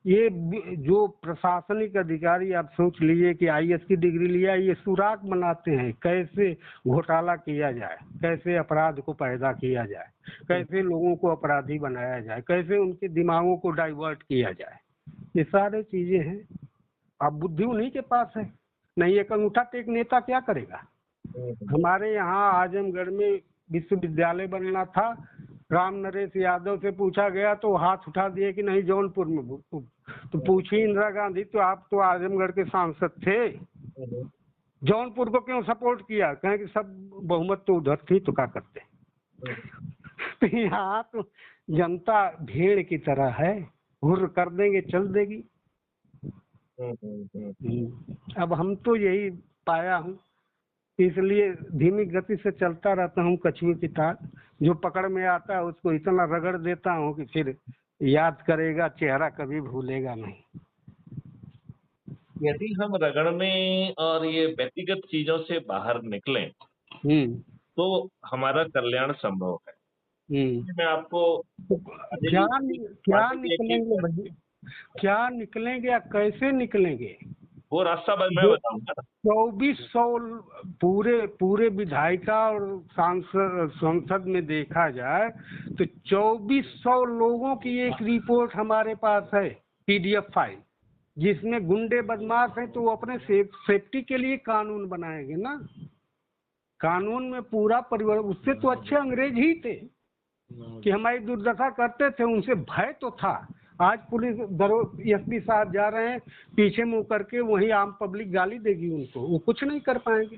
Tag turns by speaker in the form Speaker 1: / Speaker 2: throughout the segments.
Speaker 1: जो प्रशासनिक अधिकारी, आप सोच लीजिए कि आईएएस की डिग्री लिया, ये सुराग बनाते हैं कैसे घोटाला किया जाए, कैसे अपराध को पैदा किया जाए, कैसे लोगों को अपराधी बनाया जाए, कैसे उनके दिमागों को डाइवर्ट किया जाए। ये सारे चीजें हैं। अब बुद्धि उन्हीं के पास है। नहीं, एक अंगूठा टेक नेता क्या करेगा। हमारे यहाँ आजमगढ़ में विश्वविद्यालय बनना था, राम नरेश यादव से पूछा गया तो हाथ उठा दिए कि नहीं जौनपुर में। तो पूछी इंदिरा गांधी, तो आप तो आजमगढ़ के सांसद थे, जौनपुर को क्यों सपोर्ट किया। कहें कि सब बहुमत तो उधर थी, तो क्या करते। तो यहाँ तो जनता भेड़ की तरह है, हुर्र कर देंगे चल देगी। अब हम तो यही पाया हूँ, इसलिए धीमी गति से चलता रहता हूँ कछुए की तार। जो पकड़ में आता है उसको इतना रगड़ देता हूँ कि फिर याद करेगा, चेहरा कभी भूलेगा नहीं।
Speaker 2: यदि हम रगड़ने और ये व्यक्तिगत चीजों से बाहर निकलें तो हमारा कल्याण संभव है। मैं आपको
Speaker 1: क्या निकलेंगे भैया, क्या निकलेंगे या कैसे निकलेंगे,
Speaker 2: वो रास्ता मैं बताऊंगा।
Speaker 1: 2400 पूरे विधायिका और संसद में देखा जाए तो 2400 लोगों की एक रिपोर्ट हमारे पास है, पीडीएफ फाइल, जिसमें गुंडे बदमाश हैं तो वो अपने सेफ्टी के लिए कानून बनाएंगे ना। कानून में पूरा परिवर्तन, उससे तो अच्छे अंग्रेज ही थे कि हमारी दुर्दशा करते थे, उनसे भय तो था। आज पुलिस एसपी साहब जा रहे हैं पीछे मुंह करके, वही आम पब्लिक गाली देगी उनको, वो कुछ नहीं कर पाएंगे।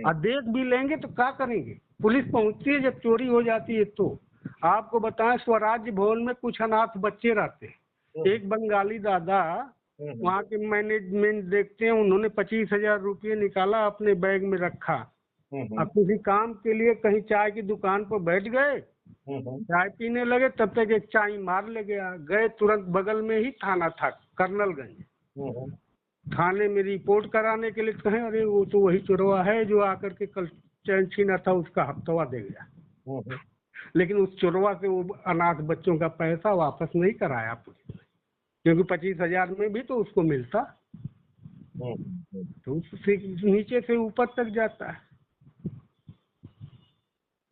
Speaker 1: और देख भी लेंगे तो क्या करेंगे। पुलिस पहुंचती है जब चोरी हो जाती है तो। आपको बताएं, स्वराज्य भवन में कुछ अनाथ बच्चे रहते हैं। एक बंगाली दादा वहाँ के मैनेजमेंट देखते हैं, उन्होंने 25,000 रुपये निकाला, अपने बैग में रखा। अब किसी काम के लिए कहीं चाय की दुकान पर बैठ गए, चाय पीने लगे, तब तक एक चाय मार ले गया। गए तुरंत, बगल में ही थाना था कर्नलगंज, थाने में रिपोर्ट कराने के लिए कहें, अरे वो तो वही चोरवा है जो आकर के कल चैन छीना था, उसका हफ्तवा दे गया। लेकिन उस चोरवा से वो अनाथ बच्चों का पैसा वापस नहीं कराया पुलिस ने, क्योंकि 25,000 में भी तो उसको मिलता। तो उससे नीचे से ऊपर तक जाता है।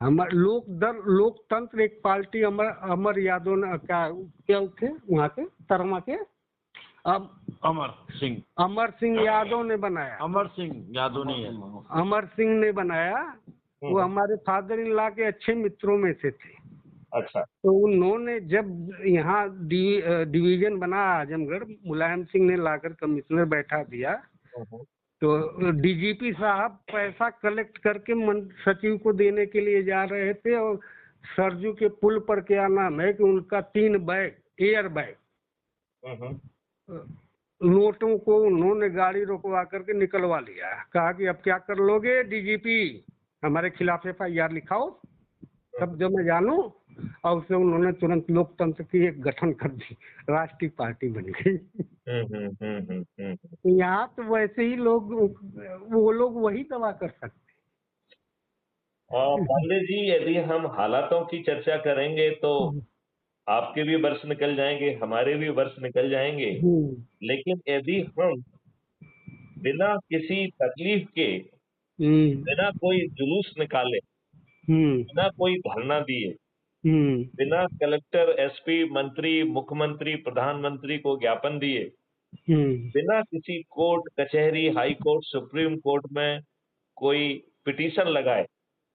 Speaker 1: हमारे लोकतंत्र एक पार्टी अमर यादव ने क्या थे वहाँ के तरमा के, अब अमर सिंह यादव ने बनाया। अमर सिंह ने बनाया। वो हमारे फादर इन लॉ के अच्छे मित्रों में से थे।
Speaker 2: अच्छा।
Speaker 1: तो उन्होंने जब यहाँ डिवीजन बना आजमगढ़, मुलायम सिंह ने लाकर कमिश्नर बैठा दिया, तो डीजीपी साहब पैसा कलेक्ट करके सचिव को देने के लिए जा रहे थे, और सरजू के पुल पर क्या नाम है कि उनका 3 बैग, एयर बैग नोटों को उन्होंने गाड़ी रोकवा करके निकलवा लिया। कहा कि अब क्या कर लोगे डीजीपी, हमारे खिलाफ FIR लिखाओ, तब जो मैं जानू। और उससे उन्होंने तुरंत लोकतंत्र की एक गठन कर दी, राष्ट्रीय पार्टी बन गई। यहाँ तो वैसे ही वो लोग वही दवा कर सकते।
Speaker 2: पांडे जी, यदि हम हालातों की चर्चा करेंगे तो आपके भी वर्ष निकल जाएंगे, हमारे भी वर्ष निकल जाएंगे, लेकिन यदि हम बिना किसी तकलीफ के, बिना कोई जुलूस निकाले, बिना कोई धरना दिए, बिना कलेक्टर, एसपी, मंत्री, मुख्यमंत्री, प्रधानमंत्री को ज्ञापन दिए, बिना किसी कोर्ट कचहरी, हाई कोर्ट, सुप्रीम कोर्ट में कोई पिटीशन लगाए,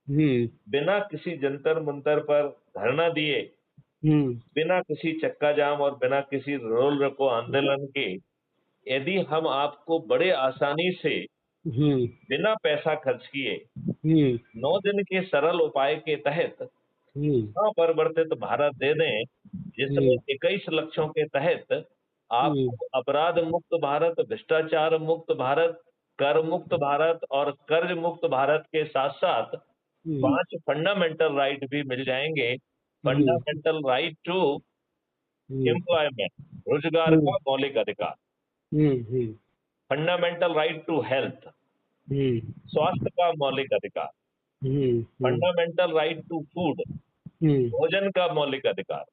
Speaker 2: बिना किसी जंतर मंतर पर धरना दिए, बिना किसी चक्का जाम और बिना किसी रोल रोको आंदोलन के, यदि हम आपको बड़े आसानी से बिना पैसा खर्च किए 9 दिन के सरल उपाय के तहत परिवर्तित भारत दे दें, जिसमें 21 लक्ष्यों के तहत आपको अपराध मुक्त भारत, भ्रष्टाचार मुक्त भारत, कर मुक्त भारत और कर्ज मुक्त भारत के साथ साथ 5 फंडामेंटल राइट भी मिल जाएंगे। फंडामेंटल राइट टू एम्प्लॉयमेंट, रोजगार का मौलिक अधिकार, फंडामेंटल राइट टू हेल्थ, स्वास्थ्य का मौलिक अधिकार, फंडामेंटल राइट टू फूड, भोजन का मौलिक अधिकार,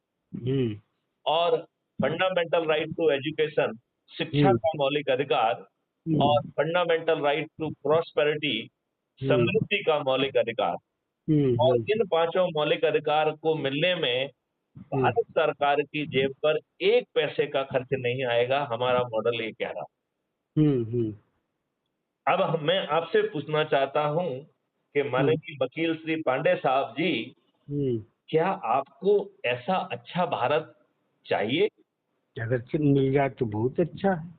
Speaker 2: और फंडामेंटल राइट टू एजुकेशन, शिक्षा
Speaker 1: हम्म,
Speaker 2: का मौलिक अधिकार, और
Speaker 1: हम्म,
Speaker 2: फंडामेंटल राइट टू प्रॉस्पेरिटी,
Speaker 1: हम्म,
Speaker 2: समृद्धि का मौलिक अधिकार।
Speaker 1: हम्म,
Speaker 2: और
Speaker 1: हम्म,
Speaker 2: इन पांचों मौलिक अधिकार को मिलने में
Speaker 1: हम्म,
Speaker 2: भारत सरकार की जेब पर एक पैसे का खर्च नहीं आएगा, हमारा मॉडल ये कह रहा।
Speaker 1: हम्म,
Speaker 2: अब मैं आपसे पूछना चाहता हूं कि
Speaker 1: हम्म,
Speaker 2: माननीय वकील श्री पांडे साहब जी,
Speaker 1: हम्म।
Speaker 2: क्या आपको ऐसा अच्छा भारत चाहिए?
Speaker 1: अगर मिल जाए तो बहुत अच्छा है।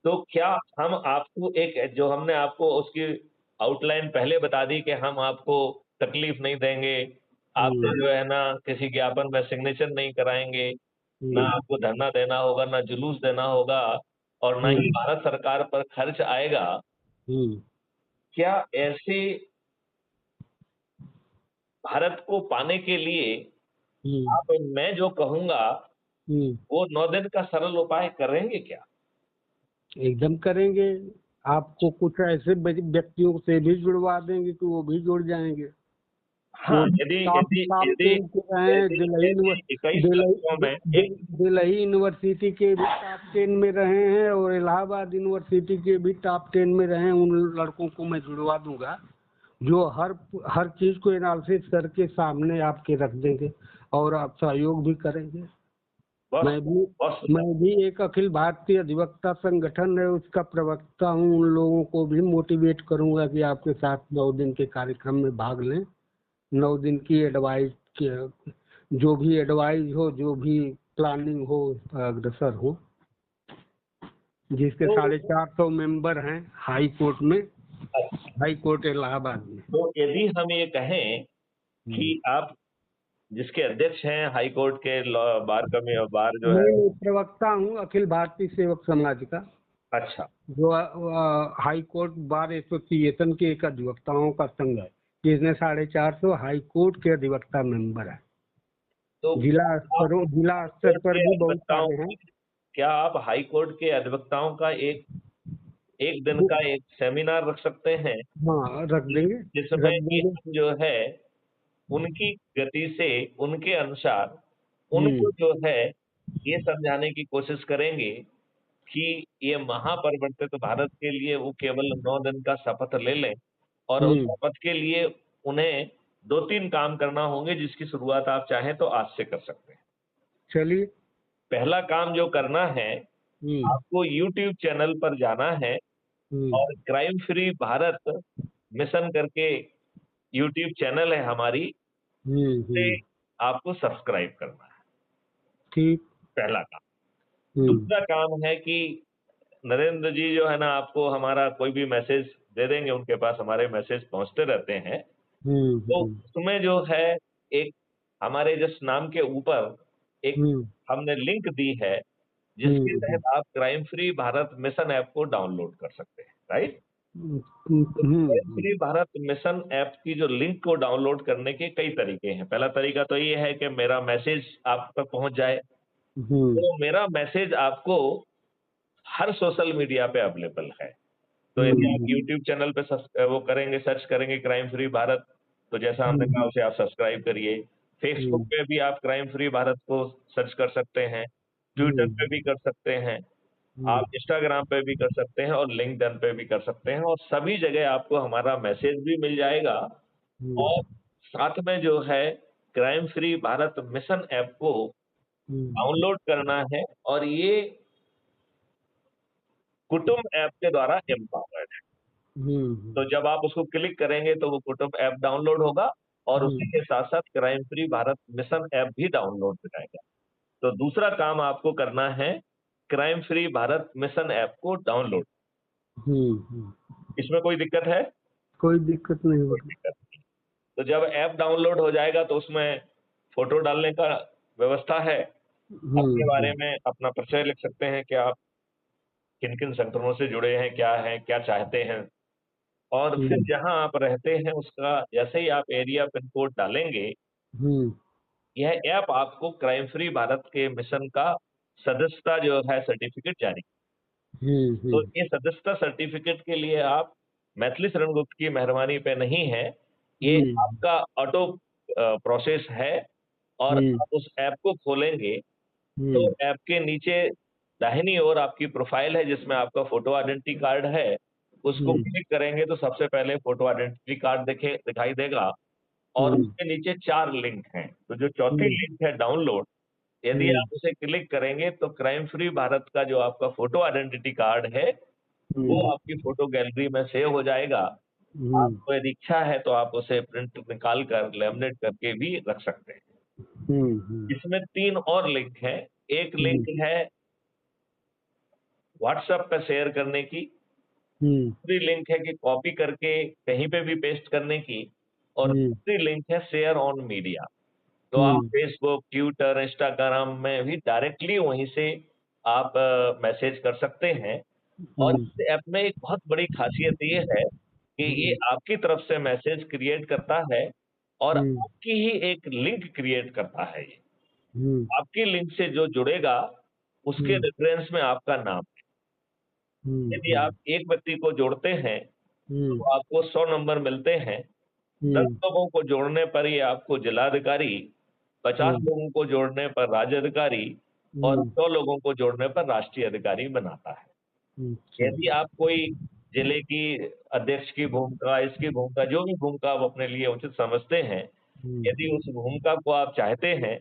Speaker 2: तो क्या हम आपको एक, जो हमने आपको उसकी आउटलाइन पहले बता दी कि हम आपको तकलीफ नहीं देंगे, आपसे
Speaker 1: हम्म,
Speaker 2: जो है ना किसी ज्ञापन में सिग्नेचर नहीं कराएंगे, ना
Speaker 1: हम्म,
Speaker 2: आपको धरना देना होगा, ना जुलूस देना होगा, और ना ही
Speaker 1: हम्म,
Speaker 2: भारत सरकार पर खर्च आएगा।
Speaker 1: हम्म,
Speaker 2: क्या ऐसे भारत को पाने के लिए
Speaker 1: हम्म,
Speaker 2: आप, मैं जो कहूंगा
Speaker 1: हम्म।
Speaker 2: वो 9 दिन का सरल उपाय करेंगे क्या?
Speaker 1: एकदम करेंगे। आपको कुछ ऐसे व्यक्तियों से भी जुड़वा देंगे कि वो भी जुड़ जाएंगे।
Speaker 2: हाँ,
Speaker 1: वो
Speaker 2: यदि
Speaker 1: टॉप
Speaker 2: यदि
Speaker 1: टॉप
Speaker 2: यदि
Speaker 1: 10 के रहे,
Speaker 2: यदि यदि 21
Speaker 1: दिल्ली
Speaker 2: तत्वों में एक,
Speaker 1: दिल्ली यूनिवर्सिटी के भी टॉप 10 में रहे हैं और इलाहाबाद यूनिवर्सिटी के भी टॉप 10 में रहे हैं। उन लड़कों को मैं जुड़वा दूंगा, जो हर हर चीज को एनालिसिस करके सामने आपके रख देंगे और आप सहयोग भी करेंगे।
Speaker 2: बहुत
Speaker 1: मैं भी
Speaker 2: बहुत
Speaker 1: मैं
Speaker 2: सुंदर।
Speaker 1: भी एक अखिल भारतीय अधिवक्ता संगठन है उसका प्रवक्ता हूँ। उन लोगों को भी मोटिवेट करूंगा कि आपके साथ 9 दिन के कार्यक्रम में भाग लें। 9 दिन की एडवाइस जो भी एडवाइस हो, जो भी प्लानिंग हो, उस पर अग्रसर हो। जिसके
Speaker 2: तो
Speaker 1: 450 मेंबर हैं हाई कोर्ट में, हाई कोर्ट इलाहाबाद में।
Speaker 2: तो यदि हम ये कहें कि
Speaker 1: हम्म।
Speaker 2: आप जिसके अध्यक्ष हैं हाई कोर्ट के लॉ बार कमी बार जो है।
Speaker 1: मैं प्रवक्ता हूँ अखिल भारतीय सेवक समाज का,
Speaker 2: अच्छा।
Speaker 1: जो हाई कोर्ट बार एसोसिएशन के एक अधिवक्ताओं का संघ है, जिसने 450 हाई कोर्ट के अधिवक्ता मेंबर है।
Speaker 2: तो आप
Speaker 1: जिला
Speaker 2: हाई
Speaker 1: स्तर
Speaker 2: कोर्ट
Speaker 1: पर
Speaker 2: के
Speaker 1: भी बहुत
Speaker 2: अधिवक्ताओं
Speaker 1: सारे हैं।
Speaker 2: की, क्या आप हाई कोर्ट के अधिवक्ताओं का एक एक दिन
Speaker 1: वो-
Speaker 2: का एक सेमिनार रख सकते हैं,
Speaker 1: हाँ, रख देंगे,
Speaker 2: जिसमें
Speaker 1: रख
Speaker 2: कि
Speaker 1: देंगे।
Speaker 2: हम जो है उनकी गति से, उनके अनुसार
Speaker 1: हम्म,
Speaker 2: उनको जो है ये समझाने की कोशिश करेंगे कि ये महापरिवर्तित भारत के लिए वो केवल 9 दिन का शपथ ले लें, और उस
Speaker 1: हम्म।
Speaker 2: शपथ के लिए उन्हें 2-3 काम करना होंगे, जिसकी शुरुआत आप चाहें तो आज से कर सकते हैं।
Speaker 1: चलिए।
Speaker 2: पहला काम जो करना है,
Speaker 1: हम्म,
Speaker 2: आपको यूट्यूब चैनल पर जाना है,
Speaker 1: हम्म,
Speaker 2: और क्राइम फ्री भारत मिशन करके यूट्यूब चैनल है हमारी,
Speaker 1: हम्म,
Speaker 2: उसे आपको सब्सक्राइब करना है,
Speaker 1: ठीक।
Speaker 2: पहला काम।
Speaker 1: हम्म,
Speaker 2: दूसरा काम है कि नरेंद्र जी जो है ना, आपको हमारा कोई भी मैसेज दे देंगे, उनके पास हमारे मैसेज पहुंचते रहते हैं।
Speaker 1: हम्म,
Speaker 2: तो
Speaker 1: हम्म,
Speaker 2: उसमें जो है एक, हमारे जिस नाम के ऊपर एक
Speaker 1: हम्म,
Speaker 2: हमने लिंक दी है, जिसके
Speaker 1: हम्म,
Speaker 2: तहत आप crime free Bharat mission app को डाउनलोड कर सकते हैं, राइट?
Speaker 1: हम्म,
Speaker 2: तो crime free Bharat mission app की जो लिंक को डाउनलोड करने के कई तरीके हैं। पहला तरीका तो ये है कि मेरा मैसेज आप तक पहुंच जाए।
Speaker 1: हम्म,
Speaker 2: तो मेरा मैसेज आपको हर सोशल मीडिया पे अवेलेबल है। तो यदि आप
Speaker 1: हम्म,
Speaker 2: यूट्यूब चैनल पे वो करेंगे, सर्च करेंगे क्राइम फ्री भारत, तो जैसा हमने
Speaker 1: हम्म,
Speaker 2: कहा उसे आप सब्सक्राइब करिए। फेसबुक
Speaker 1: हम्म,
Speaker 2: पे भी आप क्राइम फ्री भारत को सर्च कर सकते हैं, ट्विटर पे
Speaker 1: हम्म,
Speaker 2: भी कर सकते हैं,
Speaker 1: हम्म,
Speaker 2: आप इंस्टाग्राम पे भी कर सकते हैं, और लिंक्डइन पे भी कर सकते हैं, और सभी जगह आपको हमारा मैसेज भी मिल जाएगा।
Speaker 1: हम्म,
Speaker 2: और साथ में जो है crime free Bharat mission app को
Speaker 1: हम्म,
Speaker 2: डाउनलोड करना है, और ये कुटुंब ऐप के द्वारा एम्पावर्ड है। तो जब आप उसको क्लिक करेंगे तो वो कुटुंब ऐप डाउनलोड होगा, और उसी
Speaker 1: हम्म,
Speaker 2: के साथ-साथ crime free Bharat mission app भी डाउनलोड हो जाएगा। तो दूसरा काम आपको करना है, crime free Bharat mission app को डाउनलोड।
Speaker 1: हम्म।
Speaker 2: इसमें कोई दिक्कत है?
Speaker 1: कोई दिक्कत नहीं
Speaker 2: कोई
Speaker 1: होगी।
Speaker 2: दिक्कत नहीं। तो जब ऐप डाउनलोड हो जाएगा तो उसमें फ़ोटो डालने का व्यवस्था है। अपने बारे
Speaker 1: हम्म,
Speaker 2: में अपना परिचय लिख सकते हैं कि आप किन-किन संगठनों से जुड़े हैं, क्या चाहते हैं। और फिर
Speaker 1: हम्म,
Speaker 2: जहाँ आप रहते हैं उसका जैसे ही आप एरिया पिन कोड डालेंगे,
Speaker 1: हम्म,
Speaker 2: यह ऐप आपको क्राइम फ्री भारत के मिशन का सदस्यता जो है सर्टिफ़िकेट जारी।
Speaker 1: हम्म,
Speaker 2: तो
Speaker 1: हम्म,
Speaker 2: ये सदस्यता सर्टिफ़िकेट के लिए आप मैथिली शरण गुप्त की मेहरबानी पे नहीं है, ये
Speaker 1: हम्म,
Speaker 2: आपका ऑटो प्रोसेस है, और
Speaker 1: हम्म,
Speaker 2: आप उस ऐप को खोलेंगे, तो
Speaker 1: हम्म,
Speaker 2: ऐप के नीचे दाहिनी ओर आपकी प्रोफ़ाइल है जिसमें आपका फ़ोटो आइडेंटिटी कार्ड है, उसको
Speaker 1: हम्म,
Speaker 2: क्लिक करेंगे तो सबसे पहले फ़ोटो आइडेंटिटी कार्ड दिखाई देगा और
Speaker 1: हम्म,
Speaker 2: उसके नीचे 4 लिंक हैं। तो जो चौथी
Speaker 1: हम्म,
Speaker 2: लिंक है डाउनलोड, यदि
Speaker 1: हम्म,
Speaker 2: आप उसे क्लिक करेंगे तो क्राइम फ्री भारत का जो आपका फ़ोटो आइडेंटिटी कार्ड है, वो
Speaker 1: हम्म,
Speaker 2: आपकी फ़ोटो गैलरी में सेव हो जाएगा।
Speaker 1: हम्म,
Speaker 2: आपको यदि इच्छा है तो आप उसे प्रिंट निकाल कर लैमिनेट करके भी रख सकते हैं।
Speaker 1: हम्म,
Speaker 2: इसमें 3 और लिंक हैं। एक
Speaker 1: हम्म,
Speaker 2: लिंक है व्हाट्सएप पे शेयर करने की,
Speaker 1: हम्म,
Speaker 2: दूसरी लिंक है कि कॉपी करके कहीं पे भी पेस्ट करने की और
Speaker 1: हम्म,
Speaker 2: तीसरी लिंक है शेयर ऑन मीडिया। तो आप
Speaker 1: हम्म,
Speaker 2: फेसबुक, ट्विटर, इंस्टाग्राम में भी डायरेक्टली वहीं से आप मैसेज कर सकते हैं और
Speaker 1: हम्म,
Speaker 2: इस ऐप में एक बहुत बड़ी ख़ासियत ये है कि ये
Speaker 1: हम्म,
Speaker 2: आपकी तरफ से मैसेज क्रिएट करता है और
Speaker 1: हम्म,
Speaker 2: आपकी ही एक लिंक क्रिएट करता है ये।
Speaker 1: हम्म,
Speaker 2: आपकी लिंक से जो जुड़ेगा, उसके
Speaker 1: हम्म,
Speaker 2: रेफ़रेंस में आपका नाम। यदि
Speaker 1: हम्म,
Speaker 2: आप एक व्यक्ति को जोड़ते हैं,
Speaker 1: हम्म,
Speaker 2: तो आपको 100 नंबर मिलते हैं। 10
Speaker 1: हम्म,
Speaker 2: लोगों को जोड़ने पर ये आपको जिलाधिकारी, 50
Speaker 1: हम्म,
Speaker 2: लोगों को जोड़ने पर राज्य अधिकारी और
Speaker 1: हम्म,
Speaker 2: 100 लोगों को जोड़ने पर राष्ट्रीय अधिकारी बनाता है।
Speaker 1: अच्छा,
Speaker 2: यदि आप कोई जिले की अध्यक्ष की भूमिका, इसकी भूमिका, जो भी भूमिका आप अपने लिए उचित समझते हैं,
Speaker 1: हम्म,
Speaker 2: यदि उस भूमिका को आप चाहते हैं,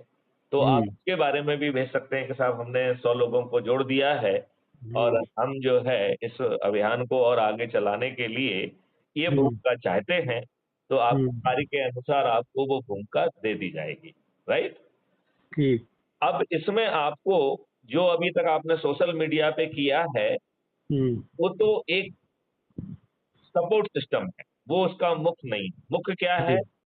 Speaker 2: तो आप
Speaker 1: हम्म,
Speaker 2: उसके बारे में भी भेज सकते हैं कि साहब हमने 100 लोगों को जोड़ दिया है और
Speaker 1: हम्म,
Speaker 2: हम जो है इस अभियान को और आगे चलाने के लिए ये
Speaker 1: हम्म,
Speaker 2: भूमिका चाहते हैं, तो आपके
Speaker 1: हम्म,
Speaker 2: कार्य के अनुसार आपको वो भूमिका दे दी जाएगी, राइट?
Speaker 1: ठीक,
Speaker 2: अब इसमें आपको जो अभी तक आपने सोशल मीडिया पे किया है,
Speaker 1: हम्म,
Speaker 2: वो तो एक सपोर्ट सिस्टम है, वो उसका मुख्य नहीं। मुख्य क्या है?
Speaker 1: ठीक,